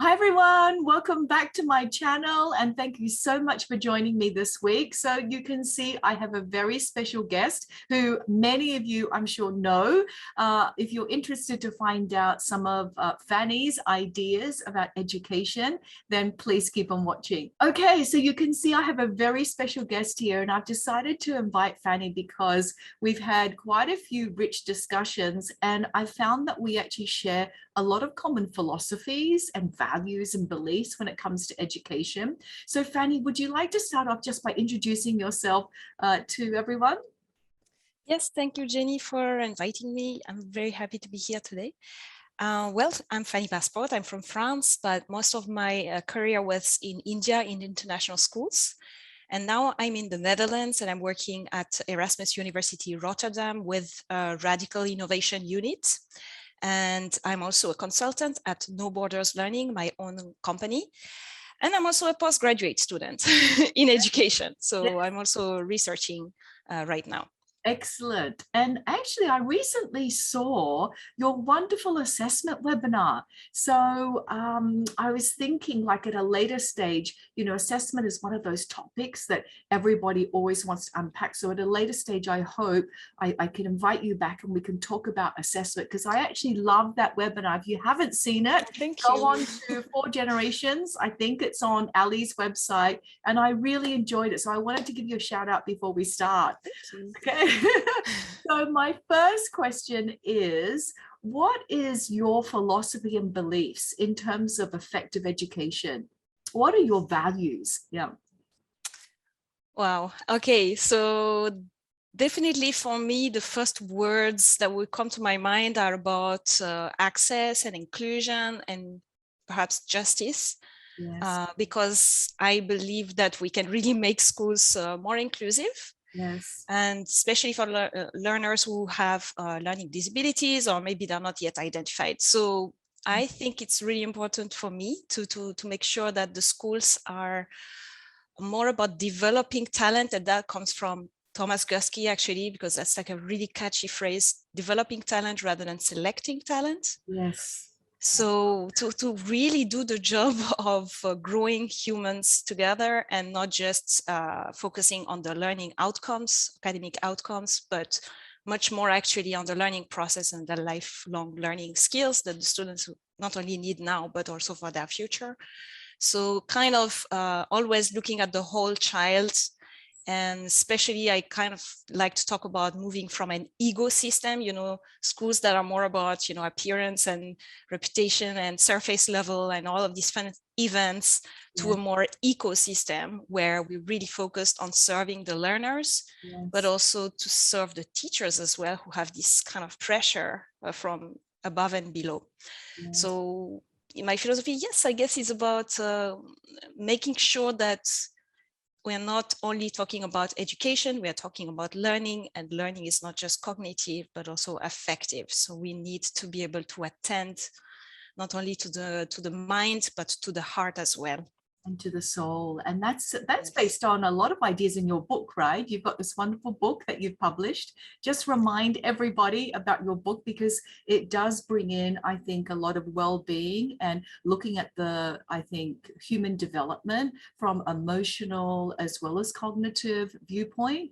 Hi everyone, welcome back to my channel and thank you so much for joining me this week. So you can see I have a very special guest who many of you I'm sure know. If you're interested to find out some of Fanny's ideas about education, then please keep on watching. Okay, so you can see I have a very special guest here and I've decided to invite Fanny because we've had quite a few rich discussions and I found that we actually share a lot of common philosophies and values and beliefs when it comes to education. So Fanny, would you like to start off just by introducing yourself to everyone? Yes, thank you, Jenny, for inviting me. I'm very happy to be here today. Well, I'm Fanny Passeport. I'm from France, but most of my career was in India in international schools. And now I'm in the Netherlands and I'm working at Erasmus University Rotterdam with a radical innovation unit. And I'm also a consultant at No Borders Learning, my own company. And I'm also a postgraduate student in education. So I'm also researching right now. Excellent. And actually, I recently saw your wonderful assessment webinar. So I was thinking like at a later stage, you know, assessment is one of those topics that everybody always wants to unpack. So at a later stage, I hope I can invite you back and we can talk about assessment because I actually love that webinar. If you haven't seen it, go on to 4 Generations. I think it's on Ali's website and I really enjoyed it. So I wanted to give you a shout out before we start. Okay. So my first question is, what is your philosophy and beliefs in terms of effective education? What are your values? Yeah. Wow. Okay. So definitely for me, the first words that would come to my mind are about access and inclusion and perhaps justice. Yes. Because I believe that we can really make schools more inclusive. Yes. And especially for learners who have learning disabilities or maybe they're not yet identified. So I think it's really important for me to make sure that the schools are more about developing talent, and that comes from Thomas Gursky actually, because that's like a really catchy phrase, developing talent rather than selecting talent. Yes. So to really do the job of growing humans together and not just focusing on the learning outcomes, academic outcomes, but much more actually on the learning process and the lifelong learning skills that the students not only need now, but also for their future. So kind of always looking at the whole child. And especially I kind of like to talk about moving from an ecosystem, you know, schools that are more about, you know, appearance and reputation and surface level and all of these fun events to a more ecosystem where we really focused on serving the learners, but also to serve the teachers as well, who have this kind of pressure from above and below. So in my philosophy, yes, I guess it's about making sure that we're not only talking about education, we are talking about learning, and learning is not just cognitive, but also affective. So we need to be able to attend not only to the mind, but to the heart as well. And to the soul. And that's based on a lot of ideas in your book, right? You've got this wonderful book that you've published. Just remind everybody about your book because it does bring in, I think, a lot of well-being and looking at the, I think, human development from emotional as well as cognitive viewpoint.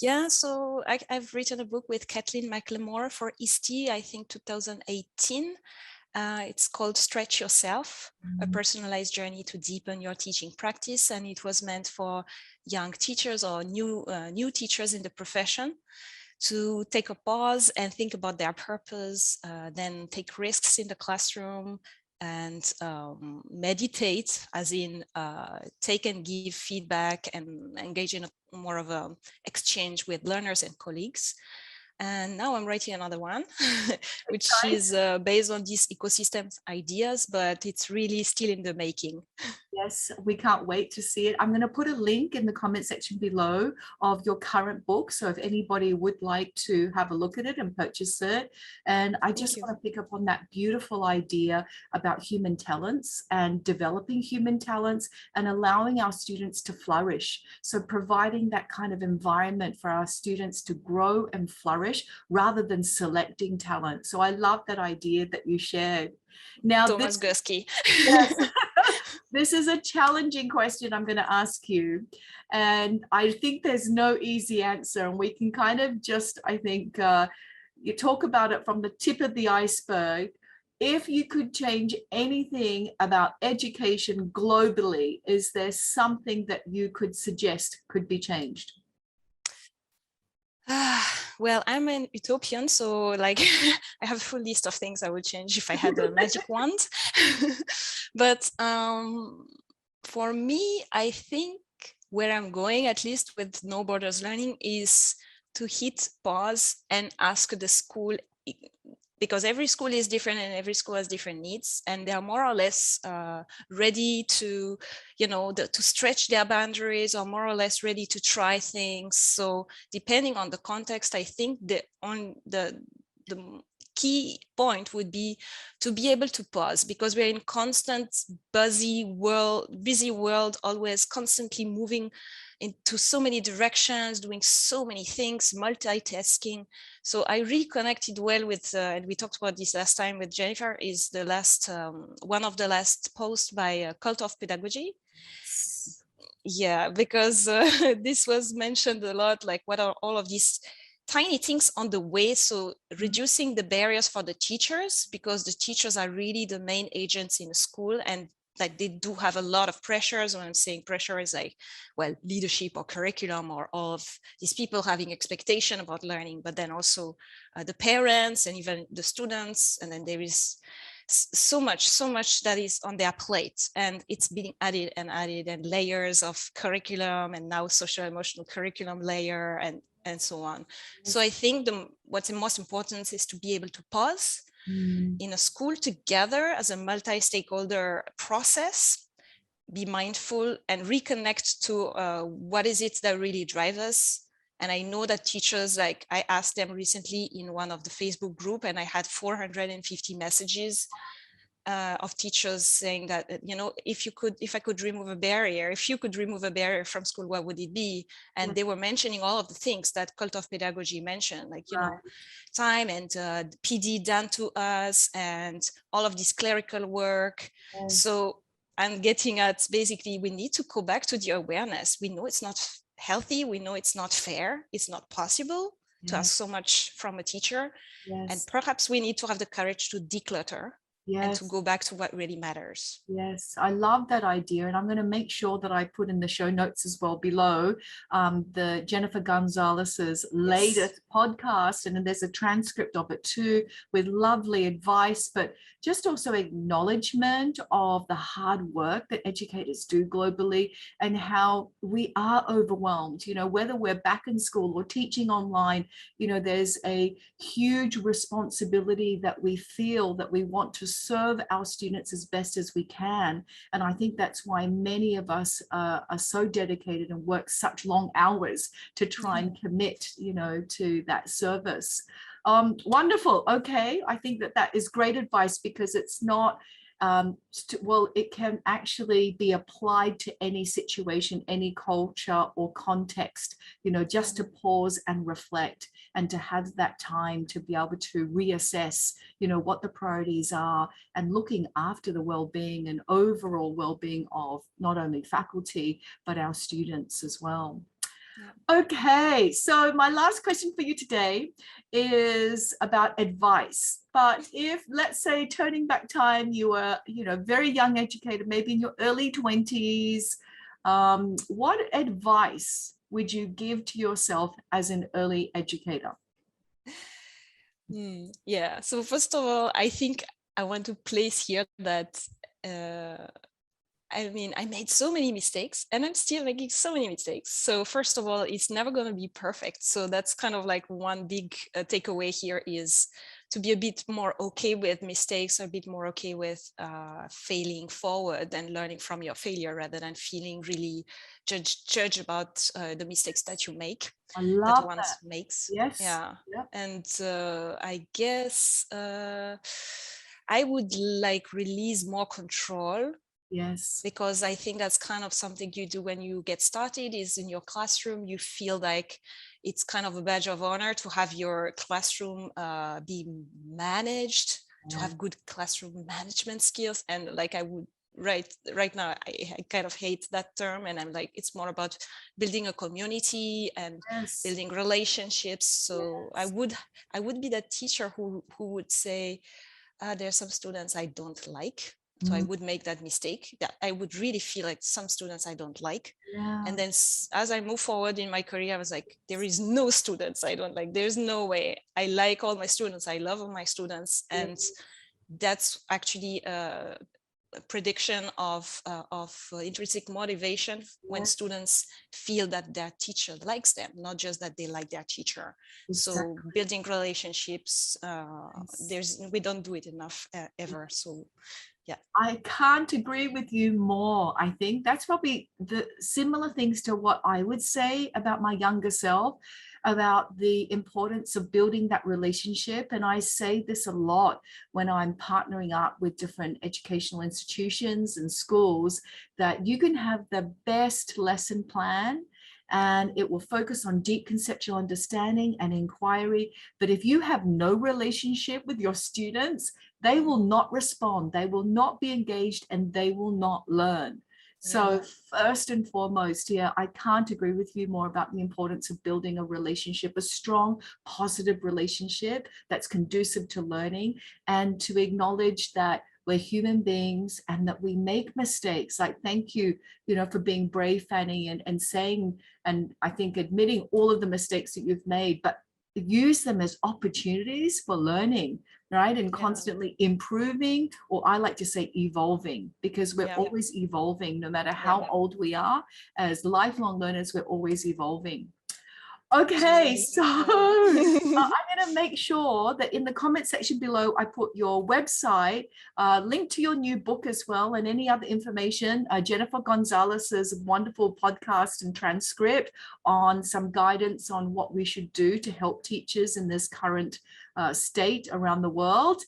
Yeah, so I've written a book with Kathleen McLemore for ISTE, I think 2018. It's called Stretch Yourself, a personalized journey to deepen your teaching practice. And it was meant for young teachers or new teachers in the profession to take a pause and think about their purpose, then take risks in the classroom and meditate, as in take and give feedback and engage in more of an exchange with learners and colleagues. And now I'm writing another one, which is based on these ecosystem ideas, but it's really still in the making. Yes, we can't wait to see it. I'm going to put a link in the comment section below of your current book. So if anybody would like to have a look at it and purchase it. And I just want to pick up on that beautiful idea about human talents and developing human talents and allowing our students to flourish. So providing that kind of environment for our students to grow and flourish rather than selecting talent. So I love that idea that you shared. Now, Thomas Gursky. Yes. This is a challenging question I'm going to ask you. And I think there's no easy answer. And we can kind of just, I think, you talk about it from the tip of the iceberg. If you could change anything about education globally, is there something that you could suggest could be changed? Well, I'm an utopian, so like I have a full list of things I would change if I had a magic wand. But for me, I think where I'm going, at least with No Borders Learning, is to hit pause and ask the school, because every school is different and every school has different needs, and they are more or less ready to, to stretch their boundaries, or more or less ready to try things. So depending on the context, I think the key point would be to be able to pause, because we're in constant busy world, always constantly moving into so many directions, doing so many things, multitasking. So I reconnected well with, and we talked about this last time with Jennifer, is the last, one of the last posts by Cult of Pedagogy. Yeah, because this was mentioned a lot, like what are all of these tiny things on the way. So reducing the barriers for the teachers, because the teachers are really the main agents in a school, and like they do have a lot of pressures. When I'm saying pressure is like, well, leadership or curriculum, or all of these people having expectation about learning, but then also the parents and even the students. And then there is so much that is on their plate, and it's being added, and layers of curriculum, and now social emotional curriculum layer, and so on. So I think what's the most important is to be able to pause in a school together as a multi-stakeholder process, be mindful and reconnect to what is it that really drives us. And I know that teachers, like I asked them recently in one of the Facebook group, and I had 450 messages of teachers saying that, if I could remove a barrier, if you could remove a barrier from school, what would it be? And they were mentioning all of the things that Cult of Pedagogy mentioned, like, time and PD done to us, and all of this clerical work. So I'm getting at, basically, we need to go back to the awareness. We know it's not healthy. We know it's not fair. It's not possible to ask so much from a teacher. And perhaps we need to have the courage to declutter. And to go back to what really matters. Yes, I love that idea. And I'm going to make sure that I put in the show notes as well below the Jennifer Gonzalez's latest podcast. And then there's a transcript of it too, with lovely advice, but just also acknowledgement of the hard work that educators do globally, and how we are overwhelmed, whether we're back in school or teaching online, there's a huge responsibility that we feel, that we want to serve our students as best as we can. And I think that's why many of us are so dedicated and work such long hours to try and commit, to that service. Wonderful. Okay. I think that is great advice, because it's not, it can actually be applied to any situation, any culture or context, just to pause and reflect, and to have that time to be able to reassess, what the priorities are, and looking after the well-being and overall well-being of not only faculty, but our students as well. Okay, so my last question for you today is about advice. But if, let's say, turning back time, you were, very young educator, maybe in your early 20s, what advice would you give to yourself as an early educator? Yeah, so first of all, I think I want to place here that I made so many mistakes, and I'm still making so many mistakes. So first of all, it's never going to be perfect. So that's kind of like one big takeaway here, is to be a bit more okay with mistakes, or a bit more okay with failing forward and learning from your failure, rather than feeling really judge about the mistakes that you make, I that love one that. makes. Yes. Yeah. Yep. And I guess I would like release more control, Yes. because I think that's kind of something you do when you get started, is in your classroom, you feel like it's kind of a badge of honor to have your classroom be managed, to Yeah. have good classroom management skills. And like I would right now, I kind of hate that term, and I'm like, it's more about building a community and Yes. building relationships. So Yes. I would be that teacher who would say, there are some students I don't like. So I Mm, would make that mistake, that I would really feel like some students I don't like. yeah. And then as I move forward in my career, I was like, there is no students I don't like. There's no way. I like all my students. I love all my students. Yeah. And that's actually prediction of intrinsic motivation, when Yeah. students feel that their teacher likes them, not just that they like their teacher. So Exactly. building relationships, Yes. we don't do it enough ever. So yeah. I can't agree with you more. I think that's probably the similar things to what I would say about my younger self, about the importance of building that relationship. And I say this a lot when I'm partnering up with different educational institutions and schools, that you can have the best lesson plan and it will focus on deep conceptual understanding and inquiry. But if you have no relationship with your students, they will not respond, they will not be engaged, and they will not learn. So first and foremost, yeah, I can't agree with you more about the importance of building a relationship, a strong, positive relationship that's conducive to learning, and to acknowledge that we're human beings and that we make mistakes. Like, thank you, for being brave, Fanny, and saying, and I think admitting all of the mistakes that you've made, but use them as opportunities for learning, right? And Yeah. constantly improving, or I like to say evolving, because we're Yeah. always evolving, no matter Yeah. how old we are. As lifelong learners, we're always evolving. Okay, Totally. so Yeah. I'm going to make sure that in the comment section below, I put your website, link to your new book as well, and any other information. Jennifer Gonzalez's wonderful podcast and transcript on some guidance on what we should do to help teachers in this current state around the world.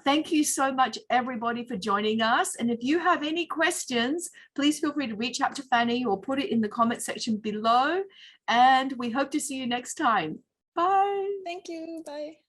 Thank you so much, everybody, for joining us. And if you have any questions, please feel free to reach out to Fanny or put it in the comment section below. And we hope to see you next time. Bye. Thank you. Bye.